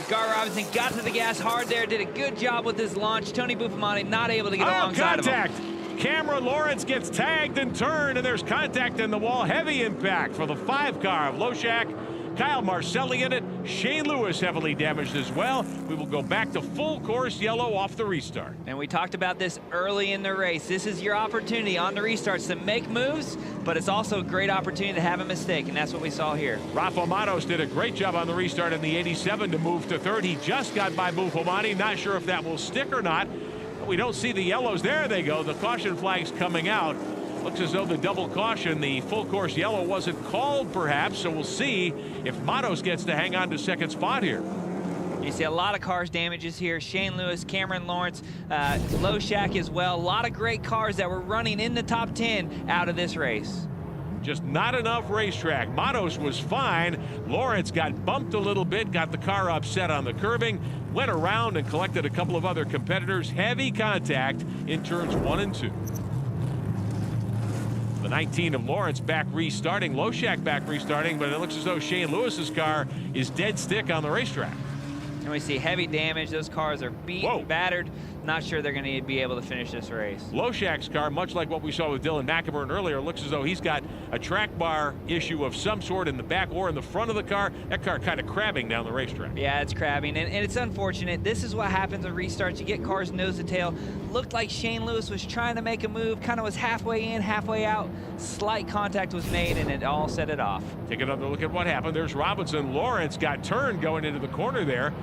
Gar Robinson got to the gas hard there, did a good job with his launch. Tony Buffon not able to get alongside of him. Cameron Lawrence gets tagged and turned, and there's contact in the wall. Heavy impact for the 5 car of Loshak. Kyle Marcelli in it. Shane Lewis heavily damaged as well. We will go back to full course yellow off the restart. And we talked about this early in the race. This is your opportunity on the restarts to make moves, but it's also a great opportunity to have a mistake, and that's what we saw here. Rafa Matos did a great job on the restart in the 87 to move to third. He just got by Buffon. Not sure if that will stick or not. We don't see the yellows. There they go. The caution flag's coming out. Looks as though the double caution, the full course yellow, wasn't called perhaps, so we'll see if Matos gets to hang on to second spot here. You see a lot of cars damages here. Shane Lewis, Cameron Lawrence, Loshak as well. A lot of great cars that were running in the top 10 out of this race. Just not enough racetrack. Matos was fine. Lawrence got bumped a little bit, got the car upset on the curbing, went around and collected a couple of other competitors. Heavy contact in turns 1 and 2. The 19 of Lawrence back restarting. Loshak back restarting, but it looks as though Shane Lewis's car is dead stick on the racetrack. And we see heavy damage. Those cars are beat, battered. Not sure they're going to be able to finish this race. Loshak's car, much like what we saw with Dylan McIntyre earlier, looks as though he's got a track bar issue of some sort in the back or in the front of the car. That car kind of crabbing down the racetrack. Yeah, it's crabbing, and it's unfortunate. This is what happens with restarts. You get cars nose to tail. Looked like Shane Lewis was trying to make a move, kind of was halfway in, halfway out. Slight contact was made, and it all set it off. Take another look at what happened. There's Robinson. Lawrence got turned going into the corner there.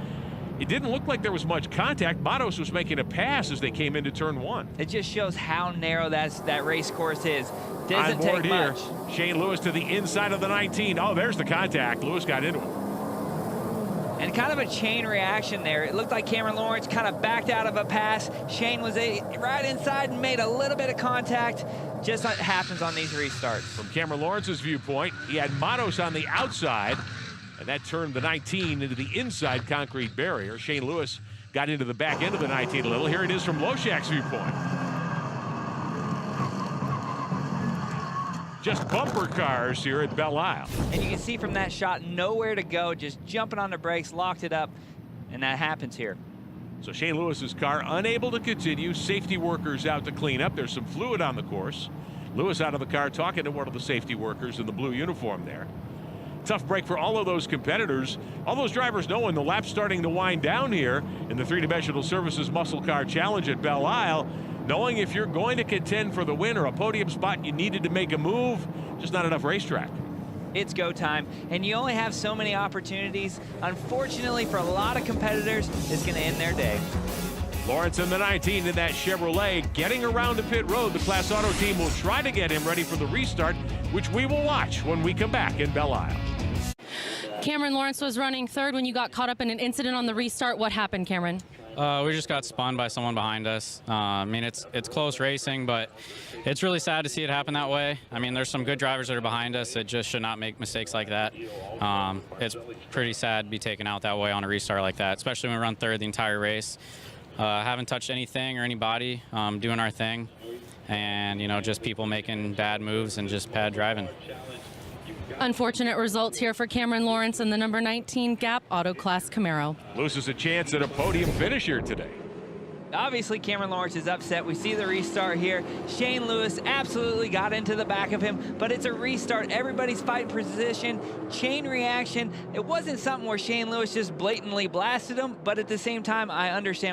It didn't look like there was much contact. Matos was making a pass as they came into turn 1. It just shows how narrow that race course is. Doesn't take much. Shane Lewis to the inside of the 19. Oh, there's the contact. Lewis got into it. And kind of a chain reaction there. It looked like Cameron Lawrence kind of backed out of a pass. Shane was right inside and made a little bit of contact. Just like happens on these restarts. From Cameron Lawrence's viewpoint, he had Matos on the outside, and that turned the 19 into the inside concrete barrier. Shane Lewis got into the back end of the 19 a little. Here it is from Loshak's viewpoint. Just bumper cars here at Belle Isle. And you can see from that shot, nowhere to go, just jumping on the brakes, locked it up, and that happens here. So Shane Lewis's car unable to continue. Safety workers out to clean up. There's some fluid on the course. Lewis out of the car talking to one of the safety workers in the blue uniform there. Tough break for all of those competitors. All those drivers know when the lap's starting to wind down here in the three-dimensional services muscle car challenge at Belle Isle, knowing if you're going to contend for the win or a podium spot, you needed to make a move. Just not enough racetrack. It's go time, and you only have so many opportunities. Unfortunately, for a lot of competitors, it's going to end their day. Lawrence in the 19 in that Chevrolet getting around to pit road. The Class Auto team will try to get him ready for the restart, which we will watch when we come back in Belle Isle. Cameron Lawrence was running third when you got caught up in an incident on the restart. What happened, Cameron? We just got spun by someone behind us. I mean, it's close racing, but it's really sad to see it happen that way. I mean, there's some good drivers that are behind us that just should not make mistakes like that. It's pretty sad to be taken out that way on a restart like that, especially when we run third the entire race. Haven't touched anything or anybody, doing our thing, and, you know, just people making bad moves and just bad driving. Unfortunate results here for Cameron Lawrence and the number 19 Gap Auto Class Camaro. Loses a chance at a podium finish here today. Obviously, Cameron Lawrence is upset. We see the restart here. Shane Lewis absolutely got into the back of him, but it's a restart. Everybody's fighting position, chain reaction. It wasn't something where Shane Lewis just blatantly blasted him, but at the same time, I understand